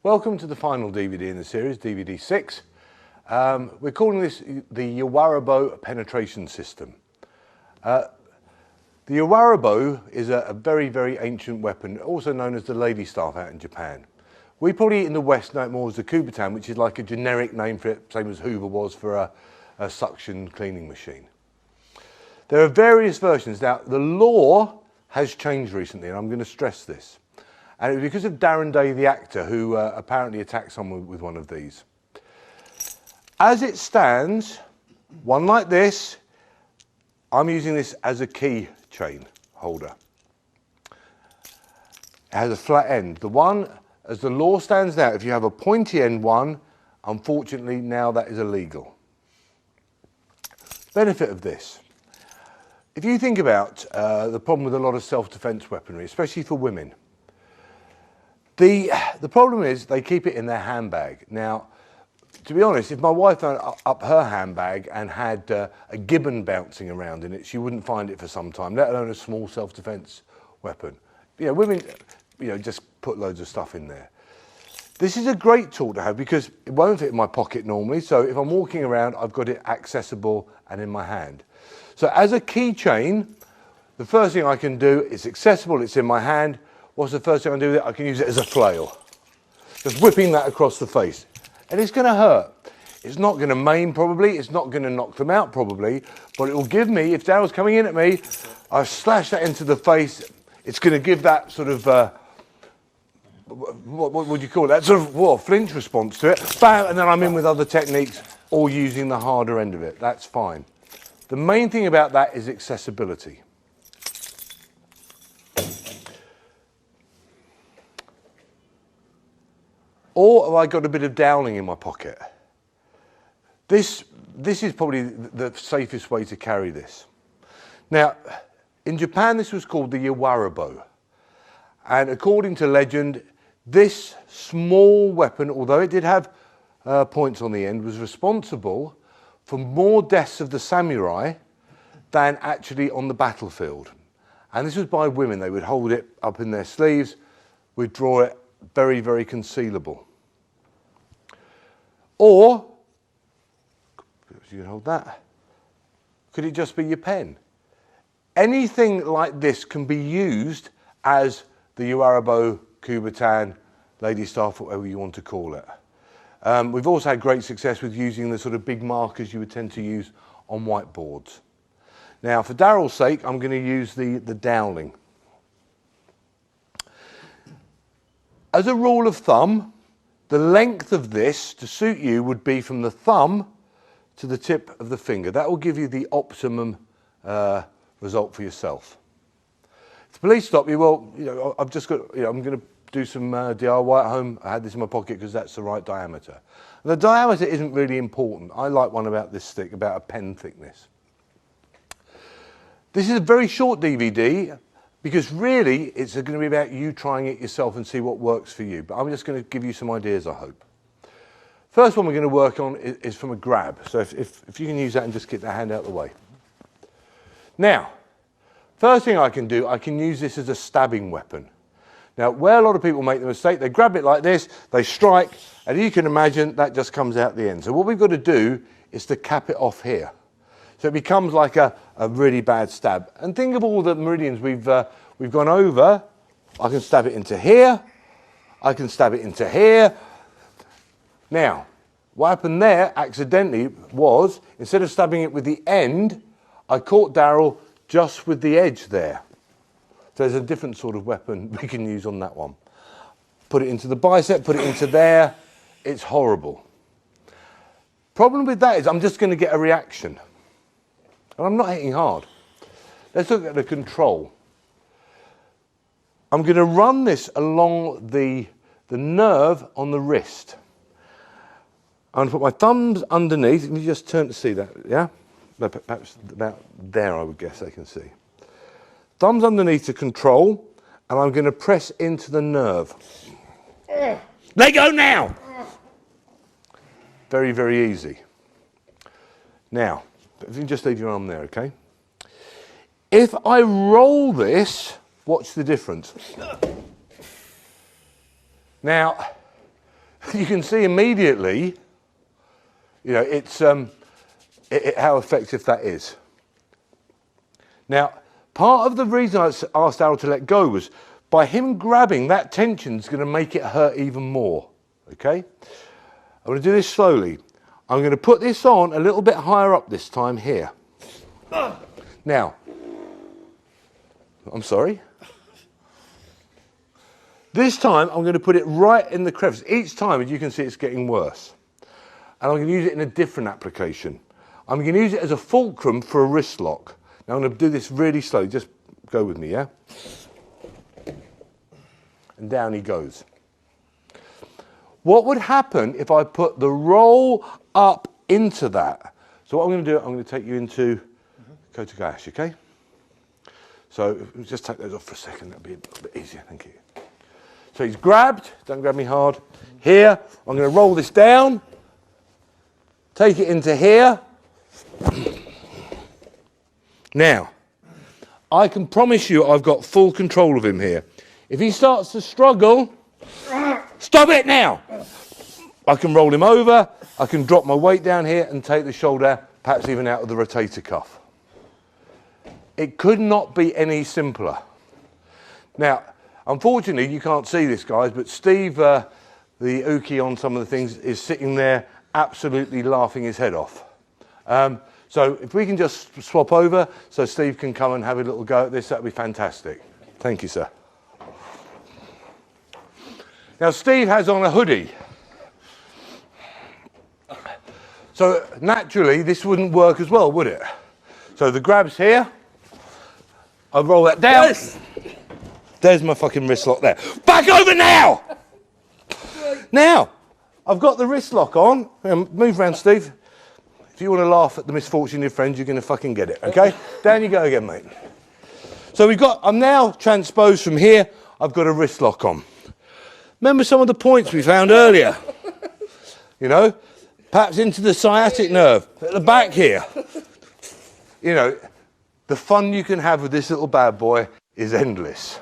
Welcome to the final DVD in the series, DVD 6. We're calling this the yawarabo penetration system. The yawarabo is a very, very ancient weapon, also known as the lady staff out in Japan. We probably in the West know it more as the Kubotan, which is like a generic name for it, same as Hoover was for a suction cleaning machine. There are various versions. Now, the law has changed recently, and I'm going to stress this. And it was because of Darren Day, the actor, who apparently attacked someone with one of these. As it stands, one like this, I'm using this as a key chain holder. It has a flat end. The one, as the law stands now, if you have a pointy end one, unfortunately now that is illegal. Benefit of this. If you think about the problem with a lot of self-defense weaponry, especially for women, the problem is they keep it in their handbag. Now, to be honest, if my wife found up her handbag and had a gibbon bouncing around in it, she wouldn't find it for some time, let alone a small self-defense weapon. You know, women, just put loads of stuff in there. This is a great tool to have because it won't fit in my pocket normally, so if I'm walking around, I've got it accessible and in my hand. So as a keychain, the first thing I can do, it's accessible, it's in my hand. What's the first thing I do with it? I can use it as a flail. Just whipping that across the face. And it's going to hurt. It's not going to maim probably, it's not going to knock them out probably, but it will give me, if Daryl's coming in at me, I slash that into the face, it's going to give that sort of, what would you call it? That sort of flinch response to it. Bam, and then I'm in with other techniques, or using the harder end of it. That's fine. The main thing about that is accessibility. Or have I got a bit of dowling in my pocket? This is probably the safest way to carry this. Now, in Japan, this was called the yawarabo. And according to legend, this small weapon, although it did have points on the end, was responsible for more deaths of the samurai than actually on the battlefield. And this was by women. They would hold it up in their sleeves, withdraw it, very, very concealable. Or, you can hold that. Could it just be your pen? Anything like this can be used as the yawarabo, Kubotan, lady staff, whatever you want to call it. We've also had great success with using the sort of big markers you would tend to use on whiteboards. Now, for Daryl's sake, I'm going to use the dowling. As a rule of thumb, the length of this to suit you would be from the thumb to the tip of the finger. That will give you the optimum result for yourself. If the police stop you, well, I've just got, I'm going to do some DIY at home. I had this in my pocket because that's the right diameter. And the diameter isn't really important. I like one about this thick, about a pen thickness. This is a very short DVD because really it's going to be about you trying it yourself and see what works for you. But I'm just going to give you some ideas, I hope. First one we're going to work on is from a grab. So if you can use that and just get that hand out of the way. Now, first thing I can do, I can use this as a stabbing weapon. Now, where a lot of people make the mistake, they grab it like this, they strike, and you can imagine that just comes out the end. So what we've got to do is to cap it off here. So it becomes like a really bad stab. And think of all the meridians we've gone over. I can stab it into here. I can stab it into here. Now, What happened there, accidentally, was, instead of stabbing it with the end, I caught Daryl just with the edge there. So there's a different sort of weapon we can use on that one. Put it into the bicep, put it into there. It's horrible. Problem with that is I'm just going to get a reaction. And I'm not hitting hard. Let's look at the control. I'm going to run this along the nerve on the wrist. I'm going to put my thumbs underneath. Can you just turn to see that? Yeah? Perhaps about there, I would guess they can see. Thumbs underneath to control, and I'm going to press into the nerve. Let go now! Very, very easy. Now, if you can just leave your arm there, okay? If I roll this, watch the difference. Now, you can see immediately, you know, it's how effective that is. Now, part of the reason I asked Daryl to let go was by him grabbing, that tension is going to make it hurt even more. Okay? I'm going to do this slowly. I'm going to put this on a little bit higher up this time here. Now, I'm sorry. This time I'm going to put it right in the crevice. Each time, as you can see, it's getting worse. And I'm going to use it in a different application. I'm going to use it as a fulcrum for a wrist lock. Now I'm going to do this really slowly. Just go with me, yeah? And down he goes. What would happen if I put the roll up into that? So what I'm going to do, I'm going to take you into Kotegaeshi, okay? So just take those off for a second. That'll be a little bit easier. Thank you. So he's grabbed. Don't grab me hard. Here, I'm going to roll this down. Take it into here. Now, I can promise you I've got full control of him here. If he starts to struggle, stop it now. I can roll him over. I can drop my weight down here and take the shoulder, perhaps even out of the rotator cuff. It could not be any simpler. Now, unfortunately, you can't see this, guys, but Steve, the Uki on some of the things, is sitting there absolutely laughing his head off. So if we can just swap over so Steve can come and have a little go at this, that would be fantastic. Thank you, sir. Now, Steve has on a hoodie. So naturally, this wouldn't work as well, would it? So the grab's here. I roll that down. Yes. There's my fucking wrist lock there. Back over now! Now, I've got the wrist lock on. Move around, Steve. If you want to laugh at the misfortune of your friends, you're going to fucking get it, okay? Down you go again, mate. So I'm now transposed from here. I've got a wrist lock on. Remember some of the points we found earlier? You know, perhaps into the sciatic nerve at the back here. You know, the fun you can have with this little bad boy is endless.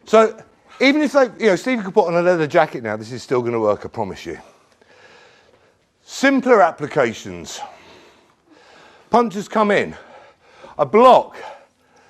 So even if Steve could put on a leather jacket now, this is still going to work, I promise you. Simpler applications. Punches come in. I block.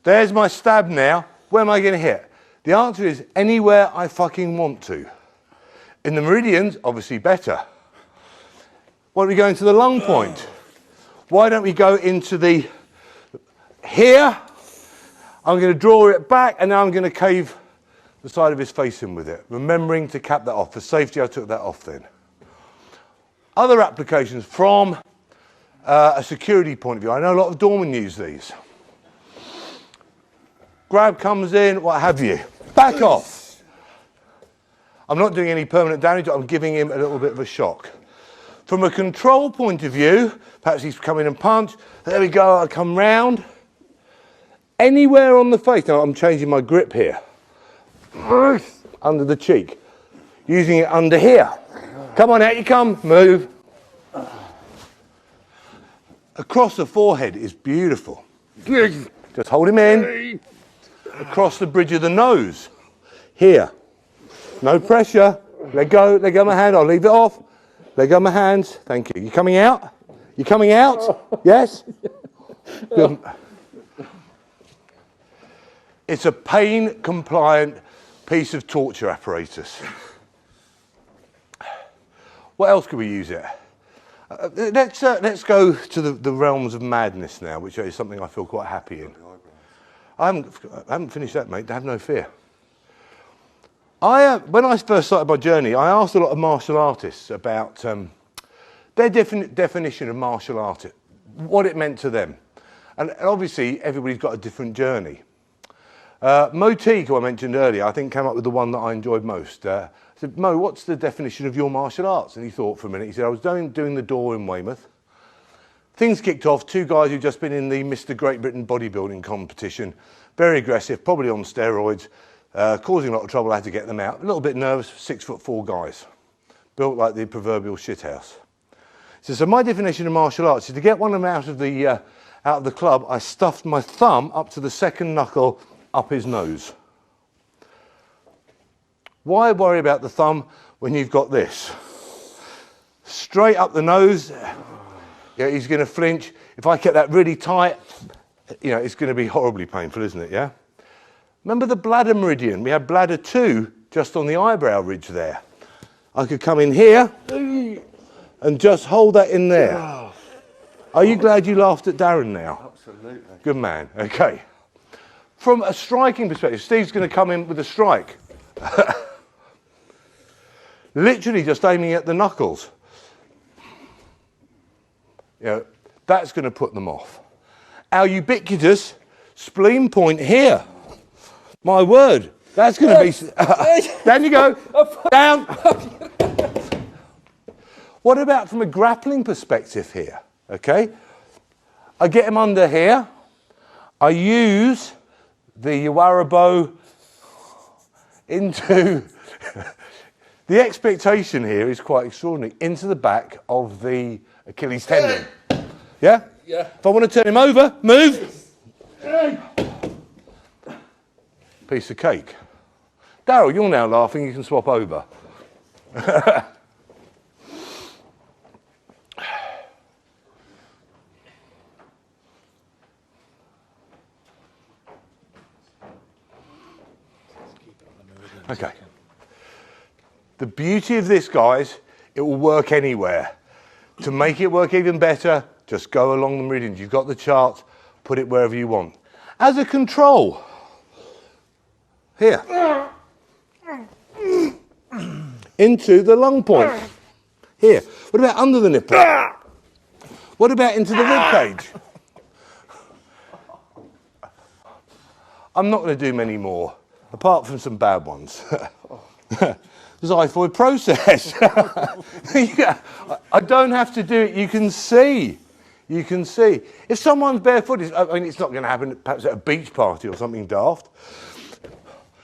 There's my stab now. Where am I going to hit? The answer is anywhere I fucking want to. In the meridians, obviously better. Why don't we go into the lung point? Why don't we go into the here? I'm going to draw it back and now I'm going to cave the side of his face in with it. Remembering to cap that off. For safety, I took that off then. Other applications from a security point of view. I know a lot of doormen use these. Grab comes in, what have you. Back off. I'm not doing any permanent damage, I'm giving him a little bit of a shock. From a control point of view, perhaps he's come in and punched. There we go, I come round. Anywhere on the face, now I'm changing my grip here. Under the cheek. Using it under here. Come on, out you come, move. Across the forehead is beautiful. Just hold him in. Across the bridge of the nose. Here. No pressure. Let go of my hand. I'll leave it off. Let go of my hands. Thank you. You coming out? You coming out? Yes? Good. It's a pain-compliant piece of torture apparatus. What else could we use it? Let's go to the realms of madness now, which is something I feel quite happy in. I haven't finished that, mate. Have no fear. When I first started my journey, I asked a lot of martial artists about their definition of martial art, what it meant to them. And obviously, everybody's got a different journey. Motique, who I mentioned earlier, I think came up with the one that I enjoyed most. I said, Mo, what's the definition of your martial arts? And he thought for a minute. He said, I was doing the door in Weymouth. Things kicked off. Two guys who'd just been in the Mr. Great Britain bodybuilding competition. Very aggressive, probably on steroids, causing a lot of trouble. I had to get them out. A little bit nervous, 6'4" guys. Built like the proverbial shithouse. So my definition of martial arts is to get one of them out of the club, I stuffed my thumb up to the second knuckle up his nose. Why worry about the thumb when you've got this? Straight up the nose. Yeah, he's going to flinch. If I kept that really tight, you know, it's going to be horribly painful, isn't it, yeah? Remember the bladder meridian? We had bladder 2 just on the eyebrow ridge there. I could come in here and just hold that in there. Are you glad you laughed at Darren now? Absolutely. Good man, okay. From a striking perspective, Steve's going to come in with a strike. Literally just aiming at the knuckles. You know, that's going to put them off. Our ubiquitous spleen point here. My word, that's going to be... Down you go, down. What about from a grappling perspective here, okay? I get him under here. I use the yawarabo into... The expectation here is quite extraordinary. Into the back of the Achilles tendon. Yeah? Yeah. If I want to turn him over, move. Piece of cake. Daryl, you're now laughing. You can swap over. Okay. The beauty of this, guys, it will work anywhere. To make it work even better, just go along the meridians. You've got the chart, put it wherever you want. As a control, here, into the lung point, here. What about under the nipple? What about into the rib cage? I'm not going to do many more, apart from some bad ones. Xiphoid process. Yeah, I don't have to do it. You can see. You can see. If someone's barefooted, I mean, it's not going to happen perhaps at a beach party or something daft.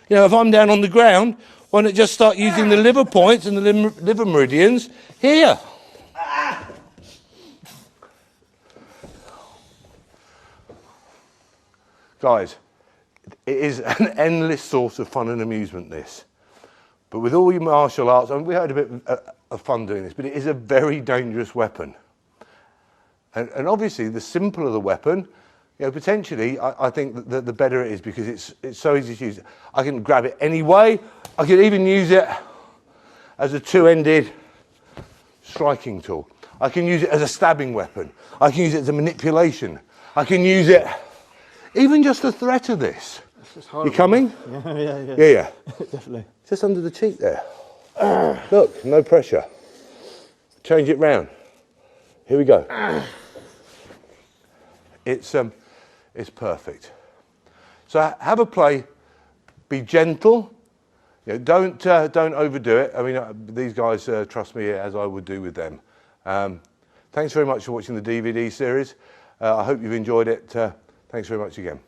You know, if I'm down on the ground, why not just start using the liver points and the liver meridians here? Guys, it is an endless source of fun and amusement, this. But with all your martial arts, I mean, we had a bit of fun doing this, but it is a very dangerous weapon. And obviously, the simpler the weapon, you know, potentially, I think that the better it is because it's so easy to use. I can grab it any way. I could even use it as a two-ended striking tool. I can use it as a stabbing weapon. I can use it as a manipulation. I can use it, even just the threat of this. You coming? Yeah. Definitely. Just under the cheek there. Look, no pressure. Change it round. Here we go. It's perfect. So have a play. Be gentle. You know, don't overdo it. I mean, these guys trust me as I would do with them. Thanks very much for watching the DVD series. I hope you've enjoyed it. Thanks very much again.